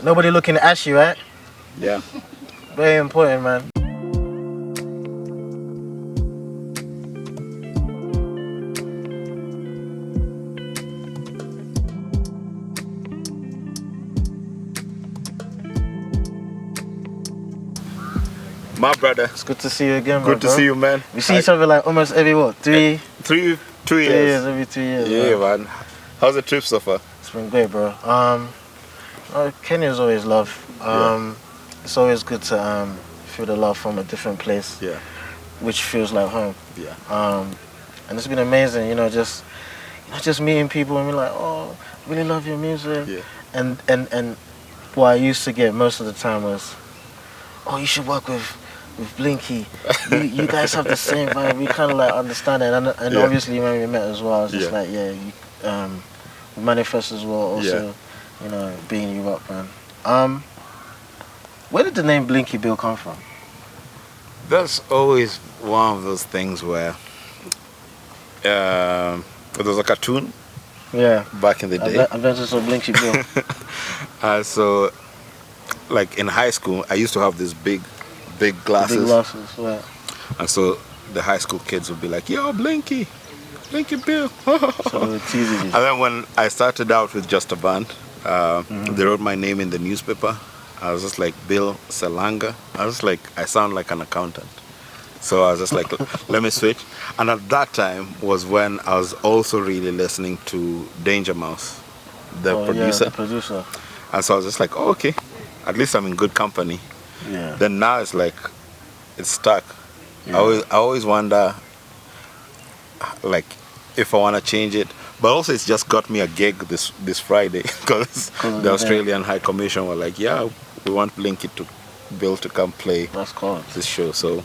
Nobody looking at you, right? Yeah. Very important, man. My brother. It's good to see you again, Good to see you, man. We see each other like almost every what? 2 years. Every 2 years. Yeah, man. How's the trip so far? It's been great, bro. Kenya's always love. It's always good to feel the love from a different place. Yeah. Which feels like home. Yeah. And it's been amazing, just meeting people and be like, oh, really love your music. Yeah. And what I used to get most of the time was, oh, you should work with Blinky. You guys have the same vibe. We kind of like understand it. And obviously when we met as well, it's just like, we manifest as well. Also, being you up, man. Where did the name Blinky Bill come from? That's always one of those things where there was a cartoon. Yeah. Back in the day. Adventures of Blinky Bill. So, like in high school, I used to have these big glasses. Big glasses, right. And so the high school kids would be like, yo, Blinky Bill. So they were teasing you. And then when I started out with just a band, they wrote my name in the newspaper. I was just like, Bill Salanga. I was like, I sound like an accountant. So I was just like, let me switch. And at that time was when I was also really listening to Danger Mouse, the producer. Yeah, the producer. And so I was just like, oh, okay, at least I'm in good company. Yeah. Then now it's like, it's stuck. Yeah. I always wonder, like, if I want to change it. But also it's just got me a gig this Friday because the Australian High Commission were like, yeah, we want Blinky Bill to come play this show. So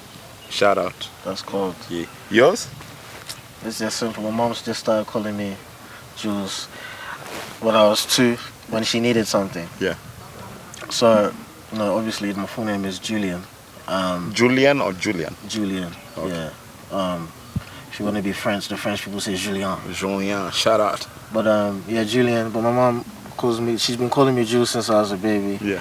shout out. That's cool. Yeah. Yours? It's just simple. My mom's just started calling me Juls when I was 2, when she needed something. Yeah. So, obviously my full name is Julian. Julian or Julian? Julian, okay. Yeah. If you want to be French, the French people say Julien. Julien, shout out. But Julian. But my mom calls me. She's been calling me Jules since I was a baby. Yeah.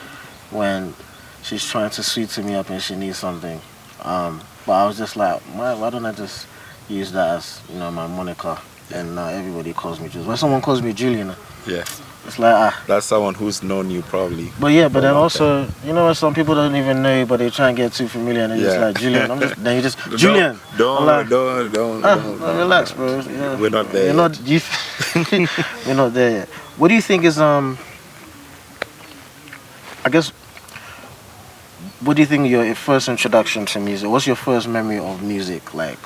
When she's trying to sweeten me up and she needs something. But I was just like, why don't I just use that as my moniker? Yeah. And now everybody calls me Jules. When someone calls me Julian, yeah, it's like that's someone who's known you probably. But then also, when some people don't even know you, but they try and get too familiar and they're just like Julian. Then you just Julian. Don't. Relax, bro. Yeah. We're not there. We're not there yet. What do you think is what do you think your first introduction to music? What's your first memory of music like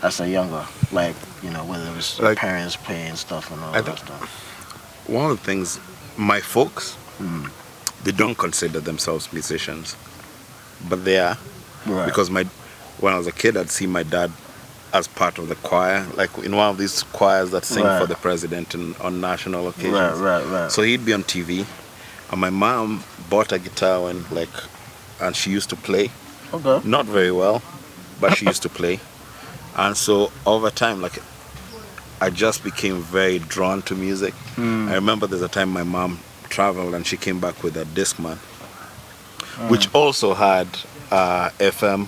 as a younger, like whether it was like, parents playing stuff and all that stuff? One of the things, my folks, they don't consider themselves musicians, but they are. Right. Because when I was a kid, I'd see my dad as part of the choir, like in one of these choirs that sing for the president on national occasions. Right. So he'd be on TV, and my mom bought a guitar and she used to play. Okay. Not very well, but she used to play. And so over time, I just became very drawn to music. I remember there's a time my mom traveled and she came back with a Discman, which also had FM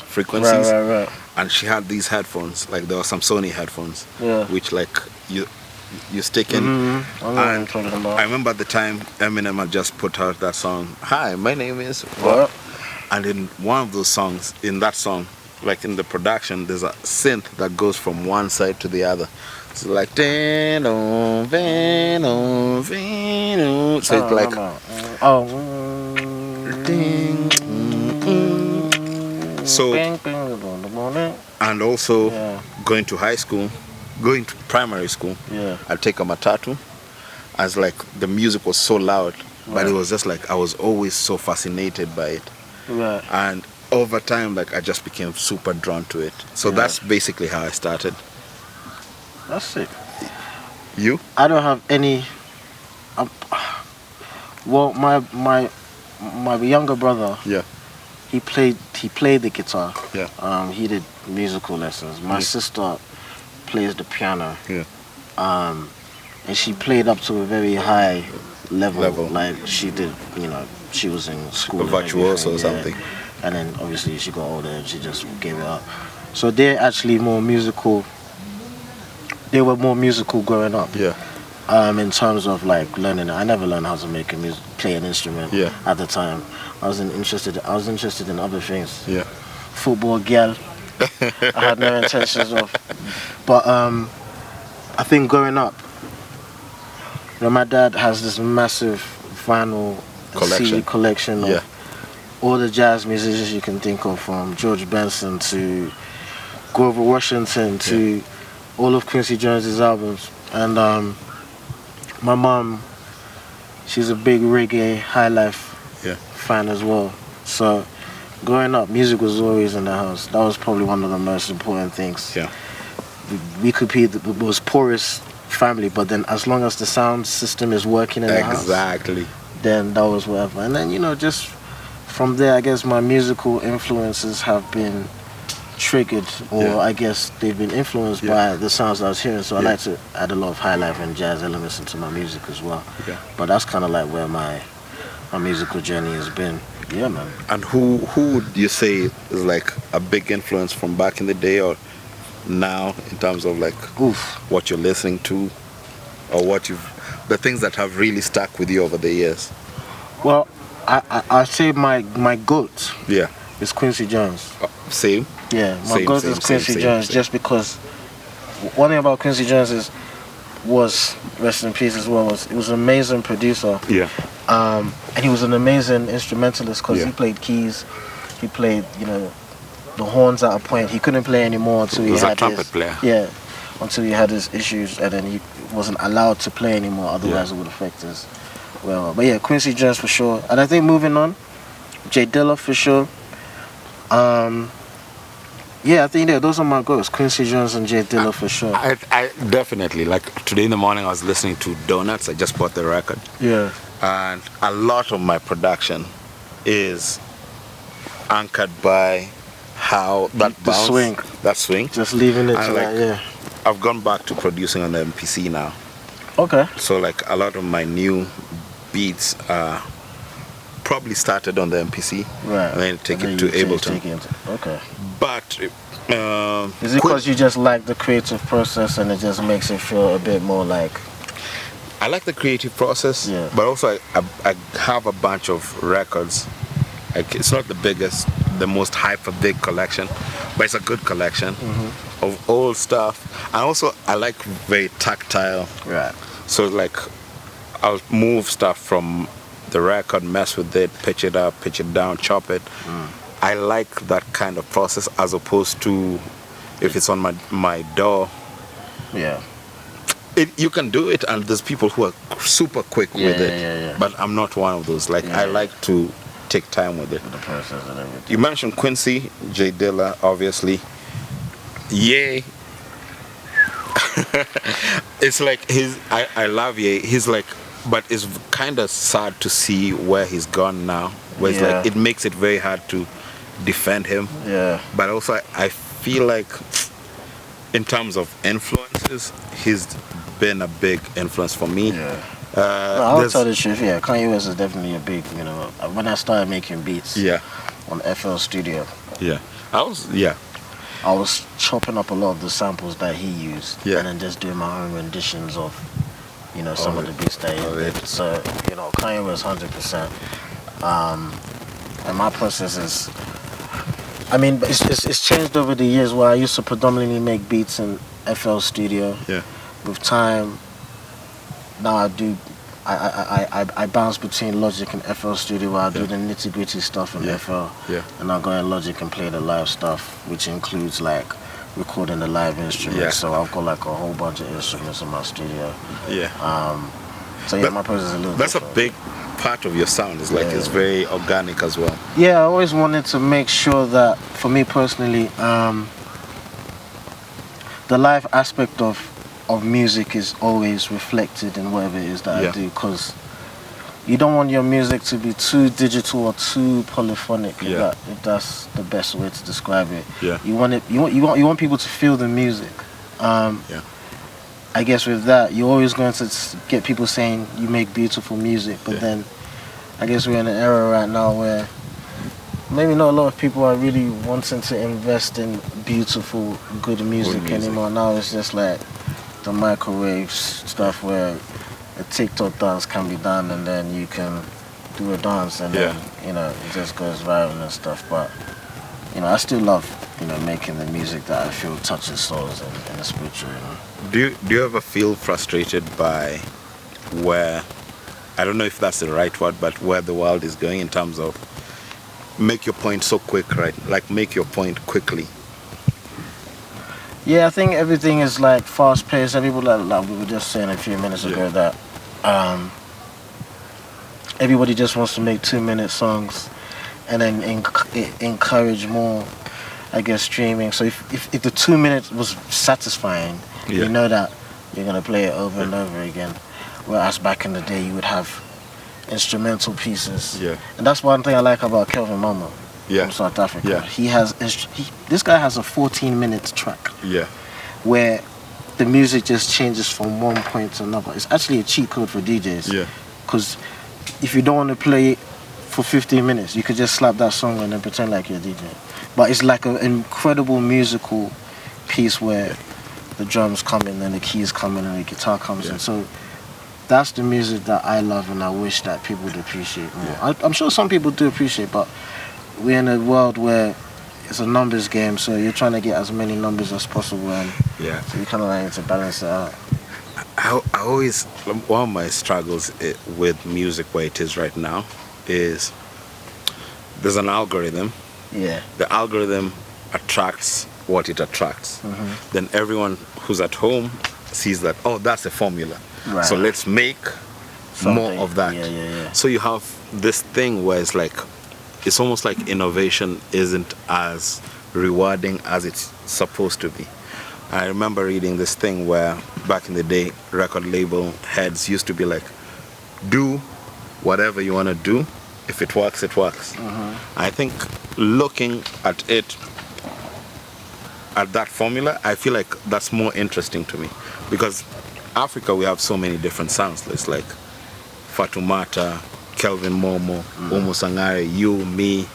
frequencies. Right. And she had these headphones, there were some Sony headphones, which you stick in. And I remember at the time Eminem had just put out that song, Hi, my name is what? And in one of those songs, in that song, in the production, there's a synth that goes from one side to the other. It's like so it's like so, and also going to primary school, I'd take a matatu, as the music was so loud, but it was just I was always so fascinated by it. Right. And over time, I just became super drawn to it. So that's basically how I started. That's it. You? I don't have any. Well, my younger brother. Yeah. He played the guitar. Yeah. He did musical lessons. My sister plays the piano. Yeah. And she played up to a very high level. Like she did, you know, she was in school. A virtuoso or something. And then obviously she got older and she just gave it up. So they're actually more musical. They were more musical growing up. Yeah. In terms of like learning, I never learned how to play an instrument. Yeah. At the time, I was interested in other things. Yeah. Football, girl. I had no intentions of. But I think growing up, you know, my dad has this massive vinyl CD collection of all the jazz musicians you can think of, from George Benson to Grover Washington to all of Quincy Jones's albums. And my mom, she's a big reggae, high life fan as well. So growing up, music was always in the house. That was probably one of the most important things. Yeah. We could be the most poorest family, but then as long as the sound system is working in the house, then that was whatever. And then, you know, just from there, I guess my musical influences have been triggered, or I guess they've been influenced by the sounds I was hearing. So I like to add a lot of high life and jazz elements into my music as well. But that's kind of like where my musical journey has been. Yeah, man. And who would you say is like a big influence from back in the day or now, in terms of like what you're listening to, or the things that have really stuck with you over the years? Well, I say my goat is Quincy Jones. Same. Yeah, my goat is Quincy Jones, just because one thing about Quincy Jones was rest in peace as well, was he was an amazing producer. Yeah. And he was an amazing instrumentalist, because he played keys, he played, you know, the horns at a point. He couldn't play anymore until he had trumpet player. Yeah, until he had his issues, and then he wasn't allowed to play anymore. Otherwise, it would affect his. Well, but yeah, Quincy Jones for sure. And I think moving on, Dilla for sure. Yeah, I think those are my goals. Quincy Jones and Dilla for sure. I definitely, like today in the morning I was listening to Donuts. I just bought the record. Yeah. And a lot of my production is anchored by how that bounce, that swing. Just leaving it to that, I've gone back to producing on the MPC now. Okay. So like a lot of my new beats probably started on the MPC. Right. And then take it to Ableton. Okay. But is it because you just like the creative process and it just makes it feel a bit more like... I like the creative process, but also I have a bunch of records. Like, it's not the biggest, the most big collection, but it's a good collection of old stuff. And also I like very tactile. Right. So like I'll move stuff from the record, mess with it, pitch it up, pitch it down, chop it. I like that kind of process, as opposed to if it's on my DAW. Yeah. You can do it, and there's people who are super quick with it. But I'm not one of those. Like I like to take time with it. The process and everything. You mentioned Quincy, Dilla, obviously. Ye. It's like I love Ye. He's like, but it's kind of sad to see where he's gone now. Where it's like, it makes it very hard to defend him. Yeah. But also I feel like in terms of influences, he's been a big influence for me. Yeah. I'll tell the truth, Kanye West is definitely a big, you know, when I started making beats on FL Studio. Yeah. I was chopping up a lot of the samples that he used and then just doing my own renditions of, you know, some of the beats that he did. So, you know, Kanye West 100%. And my process is, I mean, it's changed over the years, where I used to predominantly make beats in FL Studio. Yeah. With time, now I bounce between Logic and FL Studio, where I do the nitty gritty stuff in FL. Yeah. And I go in Logic and play the live stuff, which includes like recording the live instruments. Yeah. So I've got like a whole bunch of instruments in my studio. Yeah. So yeah, my process is a little That's different. a big part of your sound. It's like it's very organic as well. Yeah, I always wanted to make sure that, for me personally, the live aspect of music is always reflected in whatever it is that I do, because you don't want your music to be too digital or too polyphonic. If that's the best way to describe it. Yeah. You want people to feel the music. I guess with that, you're always going to get people saying you make beautiful music, but then I guess we're in an era right now where maybe not a lot of people are really wanting to invest in beautiful, good music anymore. Now it's just like the microwave stuff where a TikTok dance can be done and then you can do a dance and then, you know, it just goes viral and stuff. But, you know, I still love, you know, making the music that I feel touches souls in the spiritual, you know. Do you ever feel frustrated by where, I don't know if that's the right word, but where the world is going in terms of make your point so quick, right? Like make your point quickly. Yeah, I think everything is like fast paced. Everybody, like we were just saying a few minutes ago, that everybody just wants to make 2-minute songs and then encourage more, I guess, streaming. So if the 2 minutes was satisfying, you know that you're gonna play it over and over again. Whereas back in the day, you would have instrumental pieces. And that's one thing I like about Kelvin Momo from South Africa. He has this guy has a 14-minute track. Where the music just changes from one point to another. It's actually a cheat code for DJs. Because if you don't want to play it for 15 minutes, you could just slap that song and then pretend like you're a DJ. But it's like an incredible musical piece where the drums come in and the keys come in and the guitar comes in. So that's the music that I love and I wish that people would appreciate more. I'm sure some people do appreciate, but we're in a world where it's a numbers game, so you're trying to get as many numbers as possible, and so you kind of like need to balance it out. I always, one of my struggles with music where it is right now is there's an algorithm. The algorithm attracts what it attracts. Then everyone who's at home sees that, oh, that's a formula. So let's make more of that. So you have this thing where it's like, it's almost like innovation isn't as rewarding as it's supposed to be. I remember reading this thing where back in the day, record label heads used to be like, do whatever you want to do. If it works, it works. I think looking at it, at that formula, I feel like that's more interesting to me. Because Africa, we have so many different sounds. It's like Fatumata, Kelvin Momo, Omo Sangare, you, me,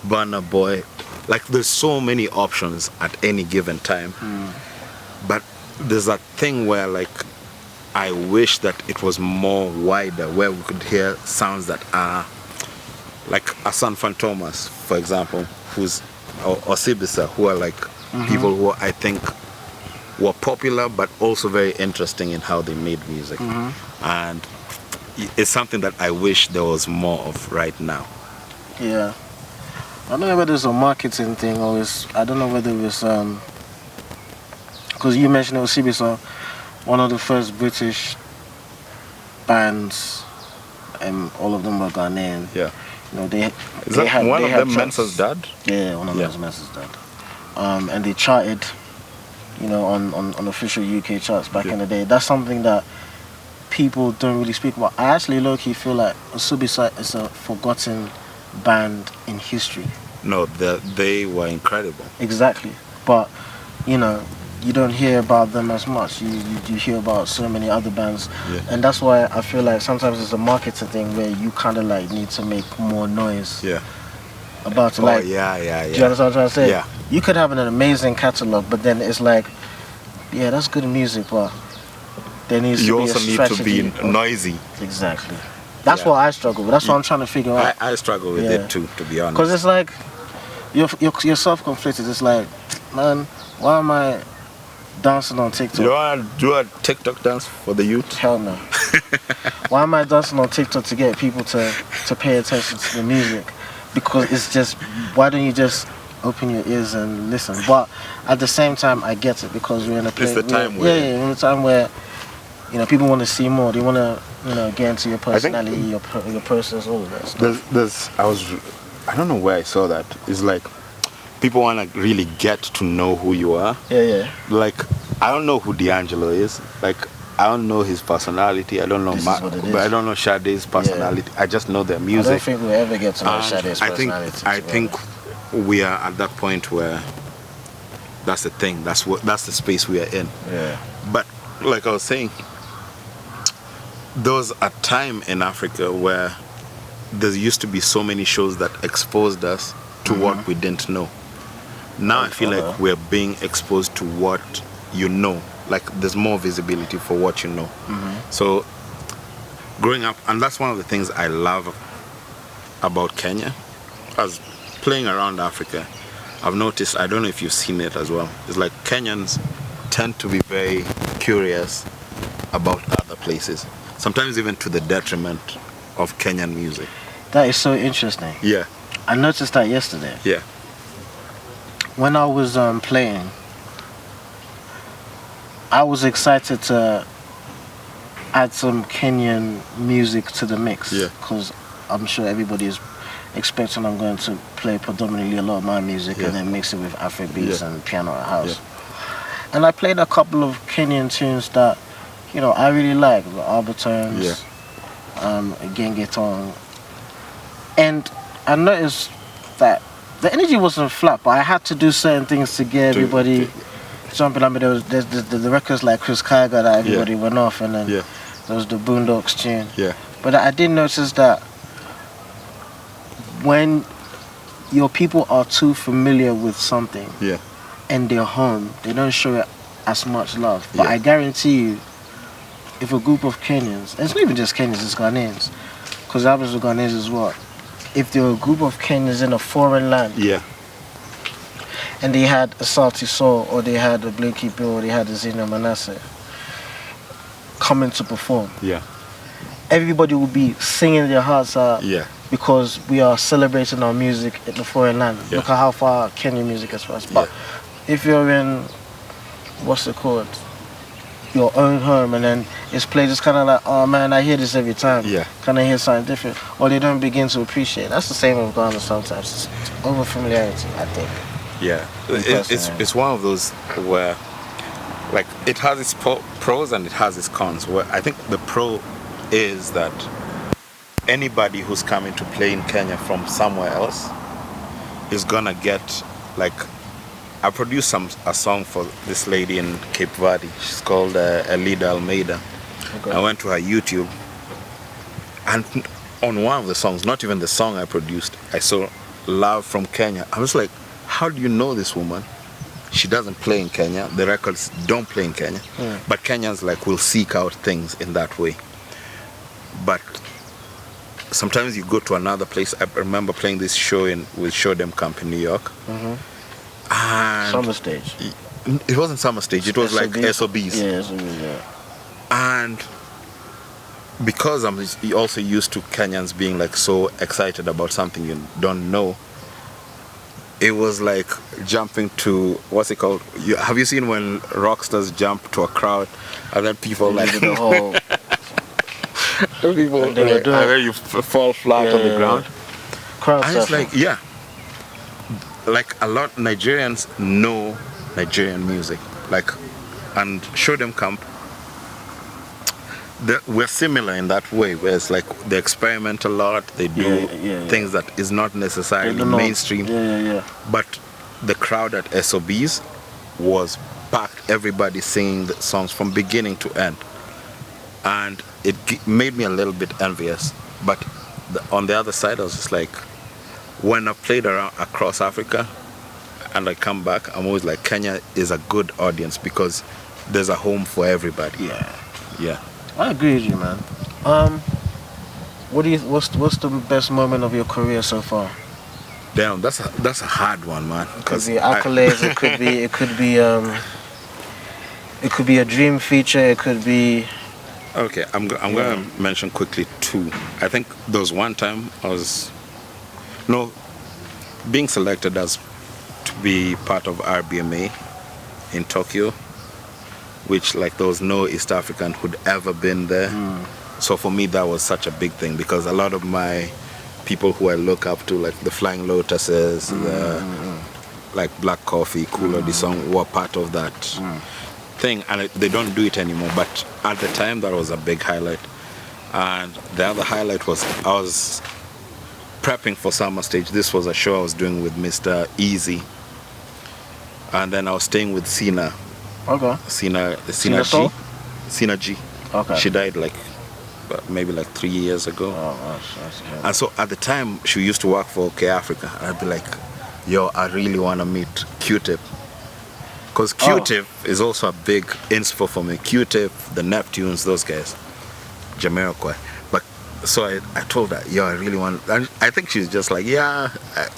Burna Boy. Like there's so many options at any given time. But there's that thing where like I wish that it was more wider, where we could hear sounds that are like Asan Fantomas, for example, or Sibisa, who are like people who I think were popular but also very interesting in how they made music. And it's something that I wish there was more of right now. I don't know whether it's a marketing thing or I don't know whether it was because you mentioned it was Sibisa, one of the first British bands, and all of them were Ghanaian. You know, one of them Mensa's dad? Yeah, one of them was Mensa's dad. And they charted, you know, on official UK charts back in the day. That's something that people don't really speak about. I actually low-key feel like Subisa is a forgotten band in history. No, they were incredible. Exactly. But, you know, you don't hear about them as much. You hear about so many other bands. And that's why I feel like sometimes it's a marketing thing where you kind of like need to make more noise about it. Like, do you understand what I'm trying to say? You could have an amazing catalogue, but then it's like, that's good music, but there needs to be a strategy. You also need to be noisy. Exactly. That's what I struggle with. That's what I'm trying to figure out. I struggle with it too, to be honest. Because it's like, you're self-conflicted. It's like, man, why am I dancing on TikTok? You want to do a TikTok dance for the youth? Hell no. Why am I dancing on TikTok to get people to pay attention to the music? Because it's just, why don't you just open your ears and listen? But at the same time, I get it, because we're in a place. It's the time where... we're in a time where, you know, people want to see more. They want to, you know, get into your personality, your process, all of that stuff. I don't know where I saw that. It's like, people want to really get to know who you are. Like, I don't know who D'Angelo is. Like, I don't know his personality. I don't know but I don't know Sade's personality. I just know their music. I don't think we'll ever get to know Sade's personality. I think we are at that point where That's the thing. That's the space we are in. Yeah. But like I was saying, there was a time in Africa where there used to be so many shows that exposed us to what we didn't know. Now I feel like we're being exposed to what you know. Like there's more visibility for what you know. So growing up, and that's one of the things I love about Kenya. As playing around Africa, I've noticed, I don't know if you've seen it as well, it's like Kenyans tend to be very curious about other places. Sometimes even to the detriment of Kenyan music. That is so interesting. Yeah. I noticed that yesterday. Yeah. When I was playing, I was excited to add some Kenyan music to the mix. Yeah. Because I'm sure everybody is expecting I'm going to play predominantly a lot of my music and then mix it with Afrobeats and piano and house. Yeah. And I played a couple of Kenyan tunes that, you know, I really like, the Arbotones, Gengetong. And I noticed that the energy wasn't flat, but I had to do certain things to get everybody jumping. I mean, there was the records like Chris Kaiga that everybody went off, and then there was the Boondocks tune. Yeah. But I did notice that when your people are too familiar with something and they're home, they don't show it as much love. But I guarantee you, if a group of Kenyans, and it's not even just Kenyans, it's Ghanaians, because the albums of Ghanaians as well, if there were a group of Kenyans in a foreign land and they had a Salty Soul, or they had a Blinky Bill, or they had a Zeno Manasseh coming to perform, everybody would be singing their hearts out because we are celebrating our music in the foreign land. Look at how far Kenyan music is for us. But if you're in, what's it called, your own home, and then it's played, it's kind of like, oh man, I hear this every time. Can I hear something different? Or they don't begin to appreciate. That's the same with Ghana sometimes. It's over familiarity, I think. Yeah, it's one of those where, like, it has its pros and it has its cons. Where I think the pro is that anybody who's coming to play in Kenya from somewhere else is gonna get, like, I produced a song for this lady in Cape Verde. She's called Elida Almeida. I went to her YouTube, and on one of the songs, not even the song I produced, I saw Love from Kenya. I was like, how do you know this woman? She doesn't play in Kenya. The records don't play in Kenya. But Kenyans, like, will seek out things in that way. But sometimes you go to another place. I remember playing this show with Show Them Camp in New York. And Summer Stage. It wasn't Summer Stage. It was like SOBs. Yeah, SOBs, yeah. And because I'm also used to Kenyans being like so excited about something you don't know, it was like jumping to, what's it called? Have you seen when rock stars jump to a crowd and then people like the whole people and then you fall flat on the ground? Crowd and it's like, like a lot of Nigerians know Nigerian music, like, and Show Them Camp, we're similar in that way, where it's like they experiment a lot, they do things that is not necessarily mainstream, but the crowd at SOBs was packed, everybody singing the songs from beginning to end, and it made me a little bit envious. But on the other side, I was just like, when I've played around across Africa and I come back, I'm always like, Kenya is a good audience because there's a home for everybody. Yeah. I agree with you, man. What's the best moment of your career so far? Damn, that's a hard one, man. It could be accolades. it could be a dream feature. It could be. Okay, I'm gonna mention quickly two. I think there was one time I was being selected as to be part of RBMA in Tokyo, which, like, there was no East African who'd ever been there. So for me that was such a big thing, because a lot of my people who I look up to, like the Flying Lotuses, like Black Coffee, Kool the song, were part of that thing, and they don't do it anymore, but at the time that was a big highlight. And the other highlight was I was prepping for Summer Stage. This was a show I was doing with Mr. Easy, And then I was staying with Sina. Okay. Sina Soul? G. Sina G. Okay. She died like maybe like 3 years ago. Oh, and so at the time she used to work for OK Africa, and I'd be like, yo, I really want to meet Q-Tip, because Q-Tip is also a big inspo for me. Q-Tip, the Neptunes, those guys, Jamiroquai. But so I told her, yo, I really want, and I think she's just like, yeah,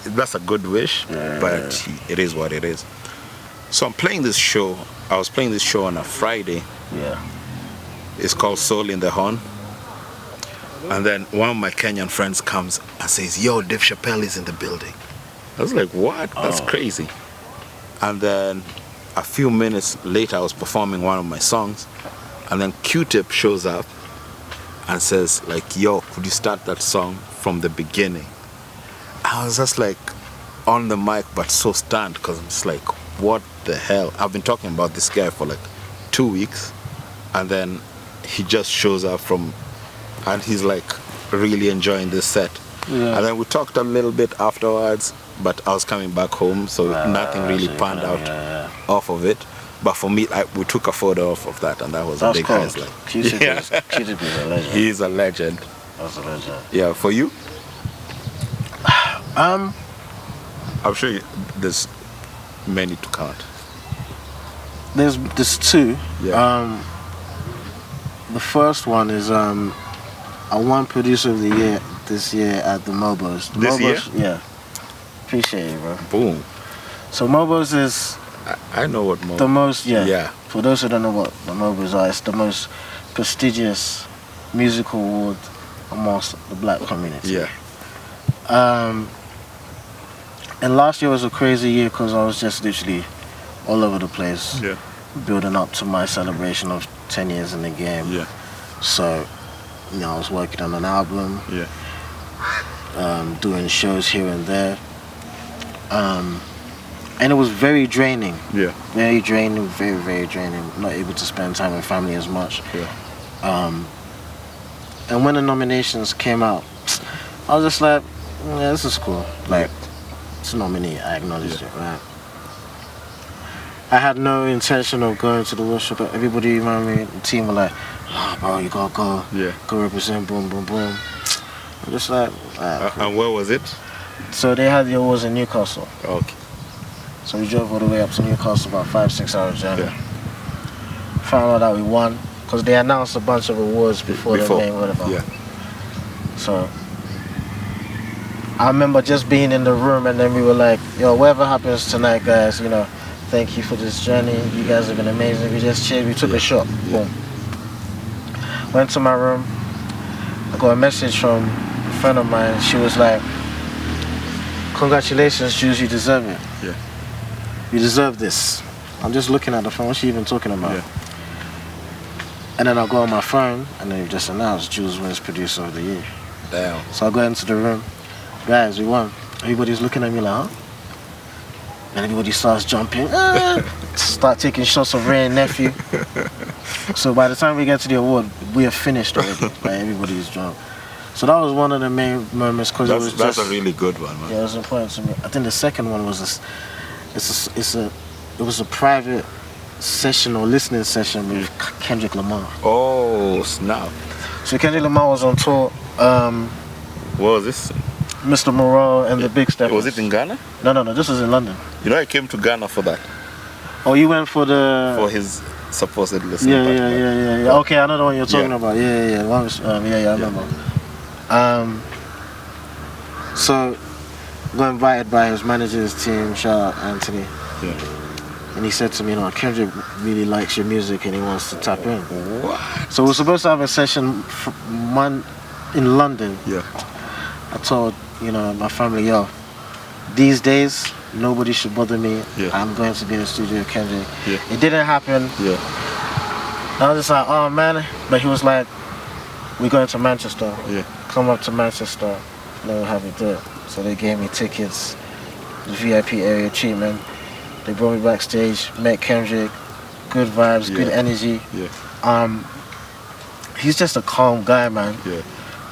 that's a good wish, but it is what it is. So I'm playing this show. I was playing this show on a Friday. Yeah. It's called Soul in the Horn. And then one of my Kenyan friends comes and says, yo, Dave Chappelle is in the building. I was like, what? That's crazy. And then a few minutes later, I was performing one of my songs, and then Q-Tip shows up and says, like, yo, could you start that song from the beginning? I was just like on the mic, but so stunned, because I'm just like, what the hell? I've been talking about this guy for like 2 weeks, and then he just shows up and he's like really enjoying this set. Yeah. And then we talked a little bit afterwards, but I was coming back home, so nothing really panned out off of it. But for me, we took a photo of that, and that was a big highlight. Q-Tip is a legend. He's a legend. That's a legend. Yeah, for you? I'm sure there's many to count. There's two. Yeah. The first one is I won Producer of the Year this year at the Mobos. This year? Yeah. Appreciate it, bro. Boom. So Mobos is... I know what Mobos... The most, yeah. For those who don't know what the Mobos are, it's the most prestigious musical award amongst the black community. Yeah. And last year was a crazy year because I was just literally all over the place. Yeah. Building up to my celebration of 10 years in the game. Yeah. So, I was working on an album. Yeah. Doing shows here and there. And it was very draining. Yeah. Very draining, very, very draining. Not able to spend time with family as much. Yeah. And when the nominations came out, I was just like, yeah, this is cool. Like, it's a nominee, I acknowledged it, right? I had no intention of going to the worship, but everybody around me, the team were like, oh, bro, you gotta go. Yeah. Go represent, boom, boom, boom. I'm just like, cool. And where was it? So they had the awards in Newcastle. Okay. So we drove all the way up to Newcastle, about 5-6 hours journey. Yeah. Found out that we won, because they announced a bunch of awards before the name, whatever. Yeah. So I remember just being in the room, and then we were like, yo, whatever happens tonight, guys, thank you for this journey. You guys have been amazing. We just cheered. We took a shot. Boom. Went to my room. I got a message from a friend of mine. She was like, congratulations, Jules, you deserve it. Yeah. You deserve this. I'm just looking at the phone. What's she even talking about? Yeah. And then I go on my phone, and then you just announced Jules wins Producer of the Year. Damn. So I go into the room. Guys, we won. Everybody's looking at me like, huh? And everybody starts jumping. Start taking shots of Ray and Nephew. So by the time we get to the award, we have finished already. Like, everybody's drunk. So that was one of the main moments, because that's a really good one, man. Yeah, it was important to me. I think the second one was it was a private session or listening session with Kendrick Lamar. Oh, snap. So Kendrick Lamar was on tour. What was this? Mr. Moreau and the Big Steppers. Was it in Ghana? No, this was in London. I came to Ghana for that. Oh, you went for his supposed listening party. Yeah. Okay, I know the one you're talking about. Yeah. One was, I remember. So, got invited by his manager's team, shout out Anthony. Yeah. And he said to me, Kendrick really likes your music and he wants to tap in. What? So we're supposed to have a session in London. Yeah. I told, my family, yo, these days, nobody should bother me. Yeah. I'm going to be in the studio with Kendrick. Yeah. It didn't happen. Yeah. I was just like, oh man. But he was like, we're going to Manchester. Yeah. Come up to Manchester. They'll have you do it. So they gave me tickets, the VIP area treatment. They brought me backstage, met Kendrick. Good vibes, good energy. Yeah. He's just a calm guy, man. Yeah.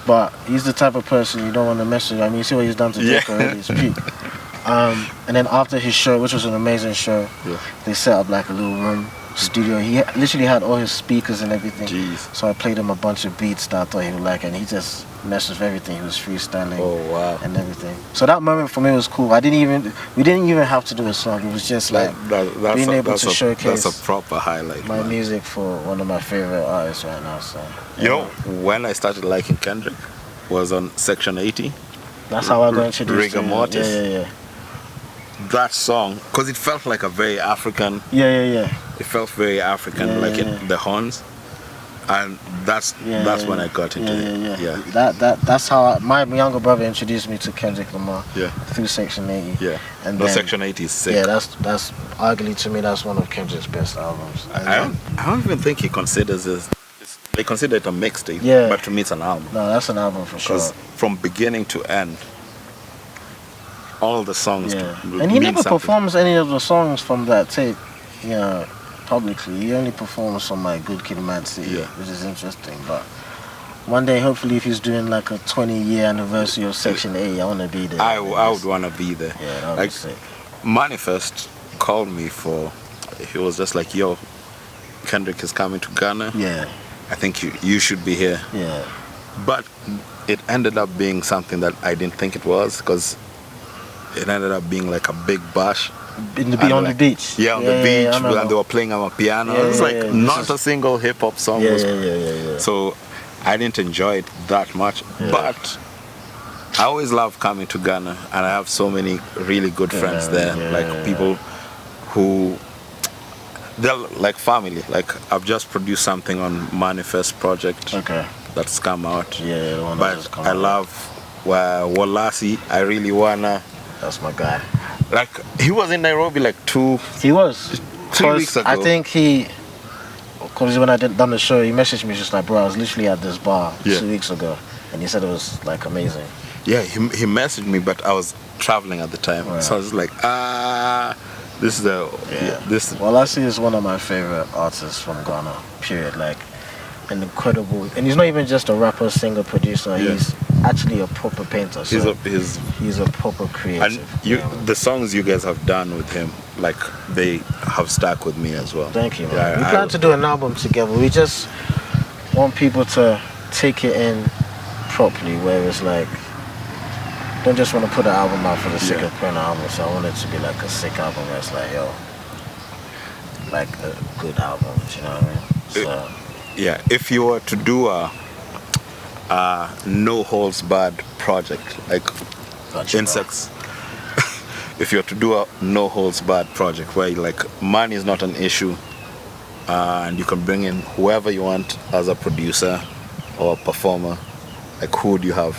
But he's the type of person you don't want to mess with. I mean, you see what he's done to Drake already. It's peak. And then after his show, which was an amazing show, they set up like a little room studio. He literally had all his speakers and everything. Jeez. So I played him a bunch of beats that I thought he would like, and he just messed with everything. He was freestyling and everything. So that moment for me was cool. We didn't even have to do a song. It was just like being able to showcase. That's a proper highlight. My music for one of my favorite artists right now. So you know, when I started liking Kendrick was on Section 80. That's how I got introduced to him. Yeah. That song, because it felt like a very African. Yeah. It felt very African, the horns, and that's when I got into it. Yeah. That's how my younger brother introduced me to Kendrick Lamar. Yeah. Through Section 80. Yeah. And Section 80 is sick. Yeah, that's arguably to me that's one of Kendrick's best albums. I don't even think he considers it. They consider it a mixtape. Yeah. But to me, it's an album. No, that's an album for sure. Because from beginning to end, all the songs. Yeah. And he never performs any of the songs from that tape, publicly. He only performs from like Good Kid, Mad City, which is interesting. But one day, hopefully, if he's doing like a 20-year anniversary of Section 80, I want to be there. I would want to be there. Yeah, that would be sick. Manifest called me he was just like, yo, Kendrick is coming to Ghana. Yeah. I think you should be here. Yeah. But it ended up being something that I didn't think it was, because it ended up being like a big bash. On the beach. Yeah, on the beach, and they were playing on a piano. It was like not a single hip hop song. Yeah. So I didn't enjoy it that much. Yeah. But I always love coming to Ghana, and I have so many really good friends there. People who they're like family. Like I've just produced something on Manifest project. Okay. That's come out. Yeah, the one but I love Walasi. I really wanna. That's my guy. Like he was in Nairobi like 2 weeks ago. I think because when I done the show, he messaged me just like, bro, I was literally at this bar 2 weeks ago, and he said it was like amazing. Yeah, he messaged me, but I was traveling at the time, so I was like, this is this. Walasi is one of my favorite artists from Ghana. Period. Like an incredible, and he's not even just a rapper, singer, producer. Yeah. He's actually a proper painter. So he's a proper creative. And the songs you guys have done with him, like they have stuck with me as well. Thank you, man. We plan to do an album together. We just want people to take it in properly, where it's like, don't just want to put an album out for the sake of putting an album. So I want it to be like a sick album where it's like, yo, like a good album. You know what I mean? So. Yeah, if you were to do a no holds barred project, like Insects, if you were to do a no holds barred project where like money is not an issue, and you can bring in whoever you want as a producer or a performer, like who would you have?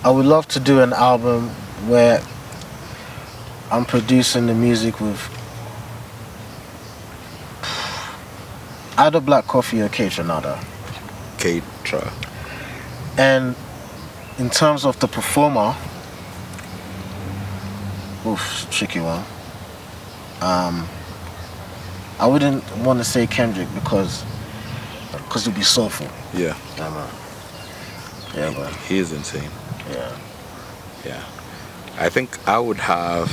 I would love to do an album where I'm producing the music with either Black Coffee or K-Tronada. K-Tra. And in terms of the performer, tricky one. I wouldn't want to say Kendrick because it'd be soulful. Yeah. Yeah, but he is insane. Yeah. I think I would have.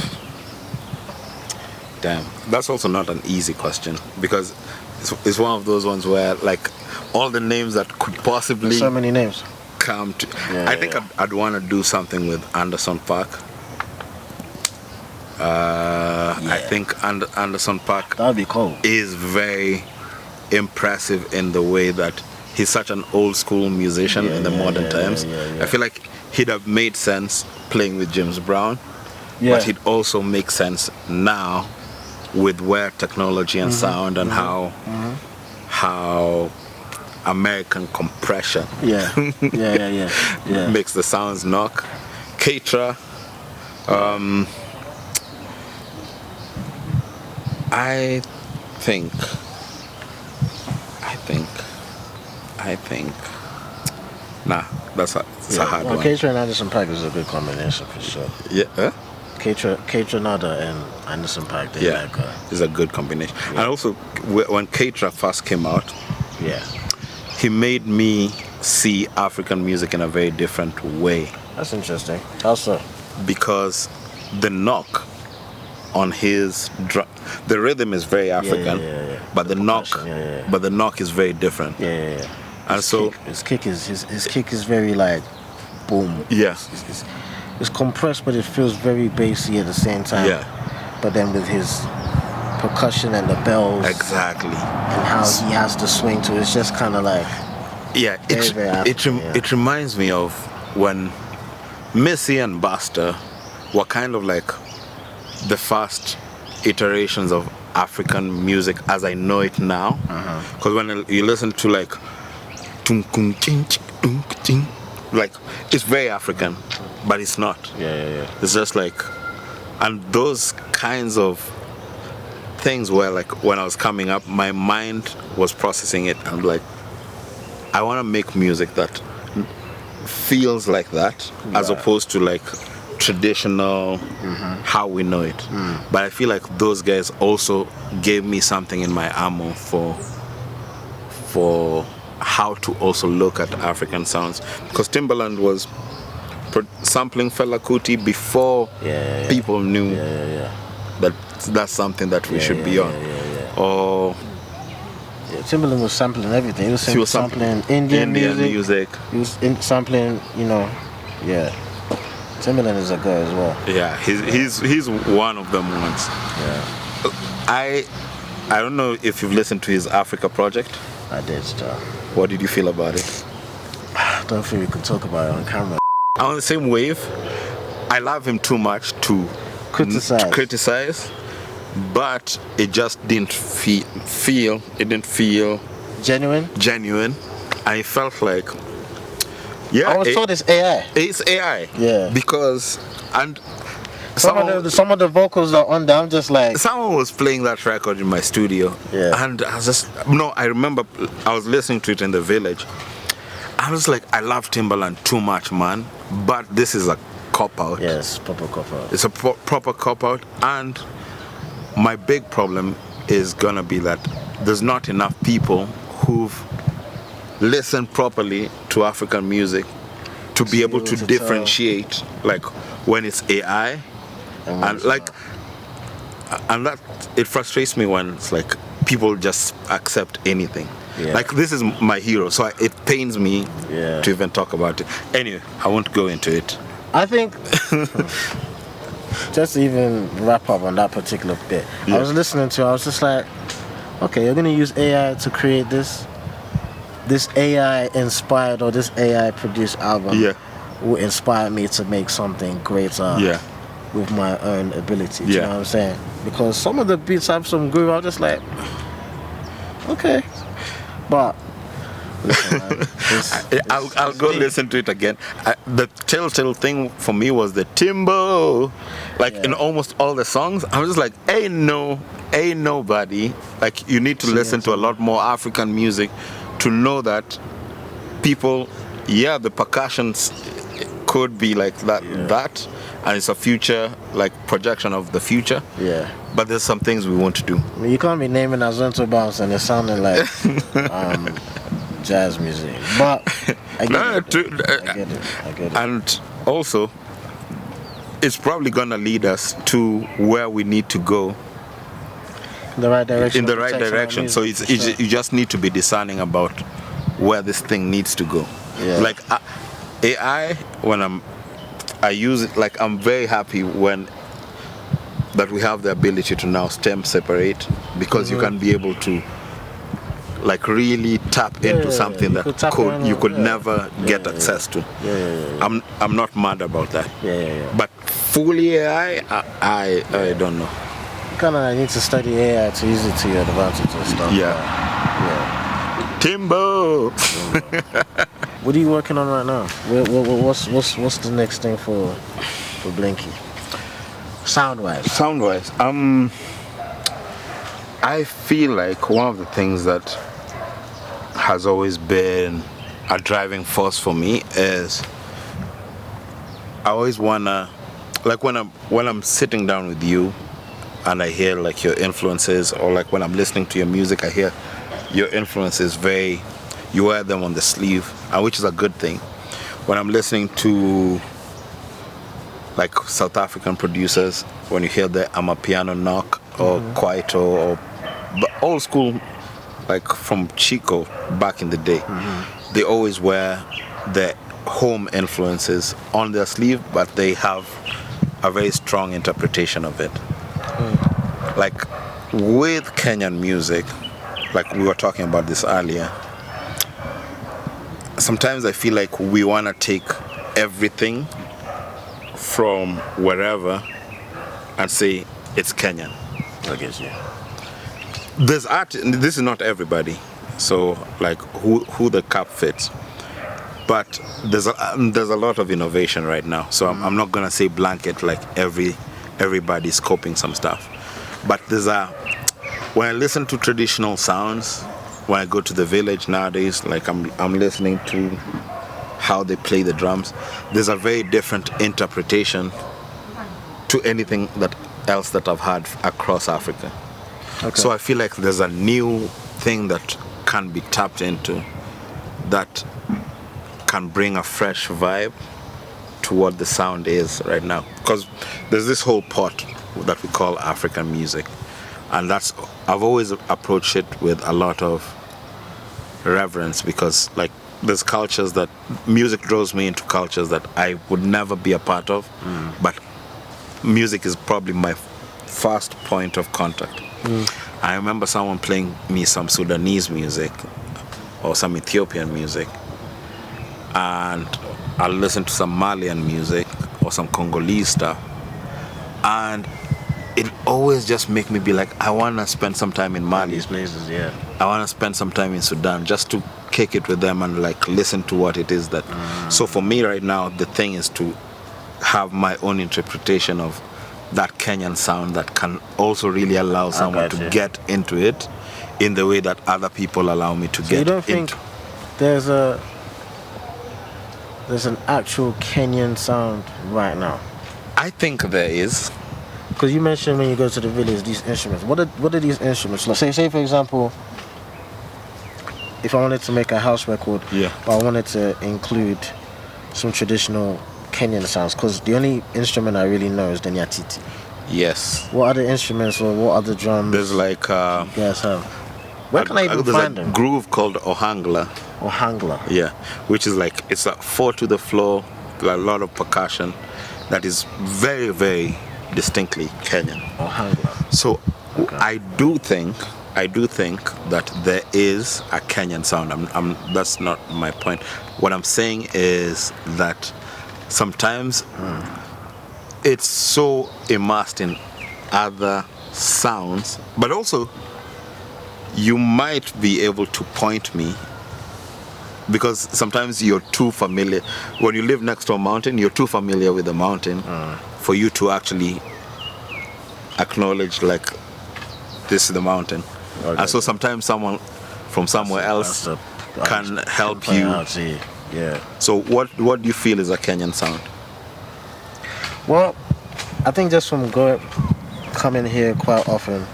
Damn, that's also not an easy question because it's one of those ones where like all the names that could possibly so many names come to. I think I'd want to do something with Anderson .Paak. I think Anderson .Paak that'd be cool. Is very impressive in the way that he's such an old school musician in the modern times. I feel like he'd have made sense playing with James Brown, but he'd also make sense now with where technology and sound and how American compression makes the sounds knock. K-Tra, I think nah, that's a hard one. K-Tra and Anderson .Paak is a good combination for sure. Yeah. K-Tronada and Anderson .Paak, it's a good combination. And also when K-Tra first came out, he made me see African music in a very different way. That's interesting. How so? Because the knock on his the rhythm is very African, but the knock is very different. And his kick is very like boom. Yeah. It's compressed, but it feels very bassy at the same time. Yeah. But then with his percussion and the bells, exactly, and how he has to swing to, it's just kind of like it reminds me of when Missy and Busta were kind of like the first iterations of African music as I know it now. Because when you listen to like like it's very African, but it's not. It's just like, and those kinds of things where like when I was coming up, my mind was processing it and like, I want to make music that feels like that, as opposed to like traditional how we know it. But I feel like those guys also gave me something in my ammo for how to also look at African sounds, because Timbaland was sampling Fela Kuti before people knew that that's something that we should be on. Or Timbaland was sampling everything. He was sampling Indian music. He was sampling, Timbaland is a guy as well. Yeah, he's one of them ones. I don't know if you've listened to his Africa project. I did, Star. What did you feel about it? I don't think we can talk about it on camera. I'm on the same wave. I love him too much to criticize, but it just didn't feel genuine, and it felt like I was told it's AI. It's AI. Because some of the vocals are on there. I'm just like, someone was playing that record in my studio, and I remember I was listening to it in the village. I was like, I love Timbaland too much, man, but this is a cop-out. Yes, proper cop-out. It's a proper cop-out, and my big problem is gonna be that there's not enough people who've listened properly to African music to be able to differentiate like when it's AI and like, and that it frustrates me when it's like people just accept anything. Like, this is my hero, so it pains me to even talk about it. Anyway, I won't go into it. I think just to even wrap up on that particular bit, I was listening to it, I was just like, okay, you're gonna use AI to create this AI inspired or this AI produced album will inspire me to make something greater with my own ability. Do you know what I'm saying? Because some of the beats have some groove, I'm just like, okay. But listen, man, I'll go listen to it again. The telltale thing for me was the Timbo. Like in almost all the songs, I was just like, ain't nobody. Like, you need to listen to a lot more African music to know that people, the percussions could be like that, and it's a future, like projection of the future. But there's some things we want to do. I mean, you can't be naming Azonto Bounce and it sounding like jazz music. But I get it. And also, it's probably gonna lead us to where we need to go. In the right direction. So you just need to be discerning about where this thing needs to go. Like AI, when I use it, like, I'm very happy that we have the ability to now stem separate, because you can be able to like really tap into something that you could never get access to. I'm not mad about that. But fully AI, I don't know. You kind of need to study AI to use it to your advantage and stuff. Timbo. What are you working on right now? What's the next thing for Blinky? Sound-wise. I feel like one of the things that has always been a driving force for me is I always wanna, like, when I'm sitting down with you and I hear like your influences, or like when I'm listening to your music, I hear your influences very you wear them on the sleeve, which is a good thing. When I'm listening to like South African producers, when you hear the Amapiano knock or Kwaito or old school, like from Chico back in the day, they always wear the home influences on their sleeve, but they have a very strong interpretation of it. Like with Kenyan music, like we were talking about this earlier, sometimes I feel like we want to take everything from wherever and say it's Kenyan. I guess, yeah. There's art, this is not everybody, so like who the cap fits. But there's a lot of innovation right now, so I'm not gonna say blanket like everybody's copying some stuff. But when I listen to traditional sounds, when I go to the village nowadays, like I'm listening to how they play the drums, there's a very different interpretation to anything else that I've had across Africa. Okay. So I feel like there's a new thing that can be tapped into that can bring a fresh vibe to what the sound is right now. Because there's this whole pot that we call African music, and I've always approached it with a lot of reverence, because like there's cultures that music draws me into cultures that I would never be a part of, but music is probably my first point of contact. I remember someone playing me some Sudanese music or some Ethiopian music, and I'll listen to some Malian music or some Congolese stuff, and it always just make me be like, I want to spend some time in Mali. These places, yeah. I want to spend some time in Sudan just to kick it with them and like listen to what it is that. So for me right now, the thing is to have my own interpretation of that Kenyan sound that can also really allow someone to get into it in the way that other people allow me to get into. You don't think there's an actual Kenyan sound right now? I think there is. Because you mentioned when you go to the village, these instruments. What are these instruments? Like, say for example, if I wanted to make a house record, but I wanted to include some traditional Kenyan sounds, because the only instrument I really know is the nyatiti. Yes. What other instruments or what other drums? There's like you guys have. Where can I even find them? There's a groove called ohangla. Ohangla. Yeah, which is like, it's a 4 to the floor, a lot of percussion that is very, very distinctly Kenyan. Ohangla. So I do think that there is a Kenyan sound. That's not my point. What I'm saying is that sometimes it's so immersed in other sounds, but also you might be able to point me, because sometimes you're too familiar. When you live next to a mountain, you're too familiar with the mountain for you to actually acknowledge like this is the mountain. Okay. And so sometimes someone from somewhere else can help you. Yeah. So what do you feel is a Kenyan sound? Well, I think just from coming here quite often,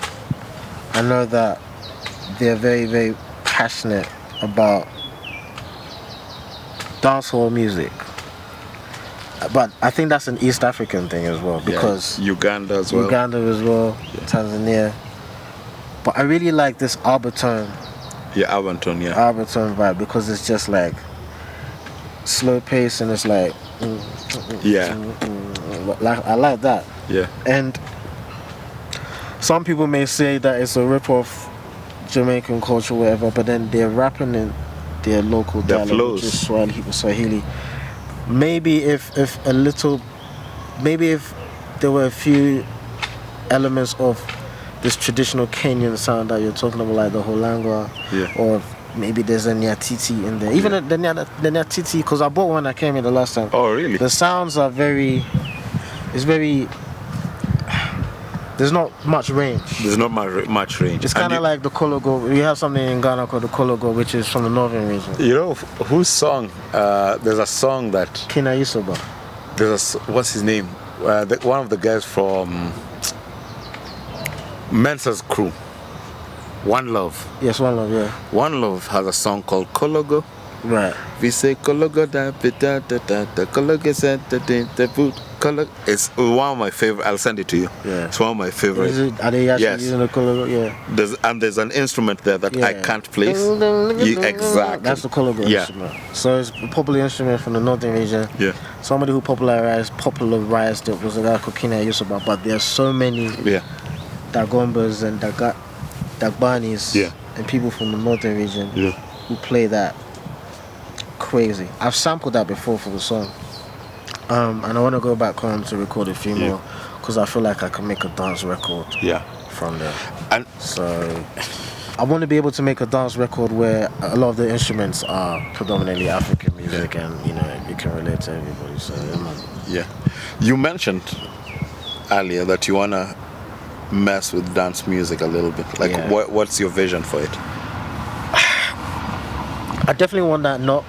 I know that they're very, very passionate about dancehall music. But I think that's an East African thing as well, because Uganda as well, Tanzania. But I really like this Albertone. Albertone vibe, because it's just like slow pace and it's like like I like that. Yeah. And some people may say that it's a rip-off Jamaican culture, whatever, but then they're rapping in their local dialect, which is Swahili. Maybe if there were a few elements of this traditional Kenyan sound that you're talking about, like the Holangwa, or maybe there's a nyatiti in there. Even the nyatiti, because I bought one that came in the last time. Oh, really? The sounds are there's not much range. There's not much range. It's kind of like the Kologo. We have something in Ghana called the Kologo, which is from the northern region. You know whose song? There's a song that Kina Yusoba. What's his name? One of the guys from Mensa's crew. One Love. Yes, One Love, yeah. One Love has a song called Kologo. Right. We say Kologo da da da da da Kologo said the boot Kologo. It's one of my favorite. I'll send it to you. Yeah. It's one of my favorite. Are they actually using the Kologo? Yeah. There's an instrument there that I can't place. Exactly. That's the Kologo instrument. So it's a popular instrument from the northern region. Yeah. Somebody who popularized it was a guy called Kenya Yusuba. But there's so many Dagombas and Dagbanis and people from the northern region who play that. Crazy. I've sampled that before for the song, and I want to go back home to record a few more because I feel like I can make a dance record from there. And so I want to be able to make a dance record where a lot of the instruments are predominantly African music and it can relate to everybody. So you mentioned earlier that you want to mess with dance music a little bit. Like what's your vision for it? I definitely want that knock.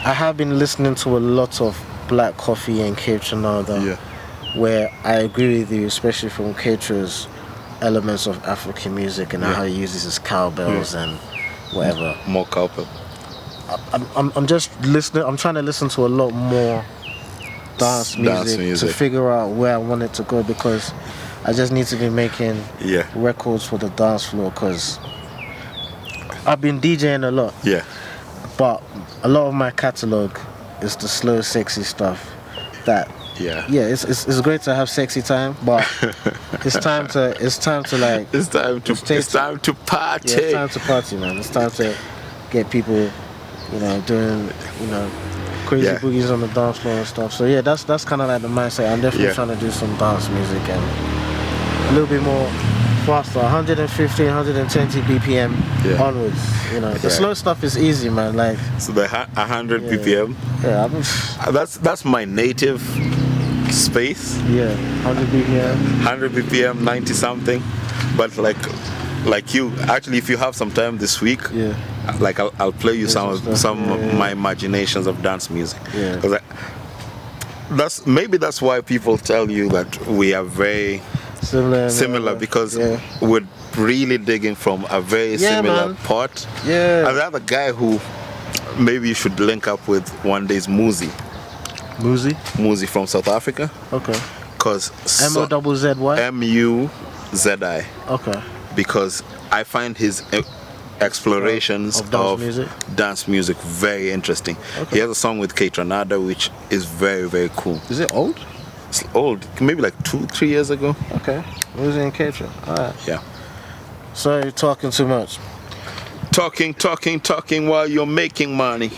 I have been listening to a lot of Black Coffee and K-Tronada, where I agree with you, especially from K-Tro's elements of African music and how he uses his cowbells and whatever. More cowbell. I'm just listening. I'm trying to listen to a lot more dance music to figure out where I want it to go, because I just need to be making records for the dance floor, because I've been DJing a lot. Yeah. But a lot of my catalog is the slow, sexy stuff. That it's great to have sexy time, but it's time to party. It's time to party. Yeah, it's time to party, man. It's time to get people, doing crazy boogies on the dance floor and stuff. So that's kind of like the mindset. I'm definitely trying to do some dance music and a little bit more faster, 150, 120 BPM onwards. The slow stuff is easy, man. Like so the 100 BPM. Yeah, that's my native space. Yeah, 100 BPM. 100 BPM, 90 something. But like you, actually, if you have some time this week, like I'll play you some of my imaginations of dance music. Yeah. That's why people tell you that we are very similar because we're really digging from a very similar pot. Yeah. And the other guy who maybe you should link up with one day is Muzi. Muzi from South Africa. Okay. Because M-O-Z-Z-Y? M-U-Z-I. Okay. Because I find his explorations of dance music very interesting. Okay. He has a song with K-Tronada which is very, very cool. Is it old? It's old, maybe like 2-3 years ago. Okay. Muzi and K-Tron. Alright. Yeah. So you're talking too much. Talking while you're making money.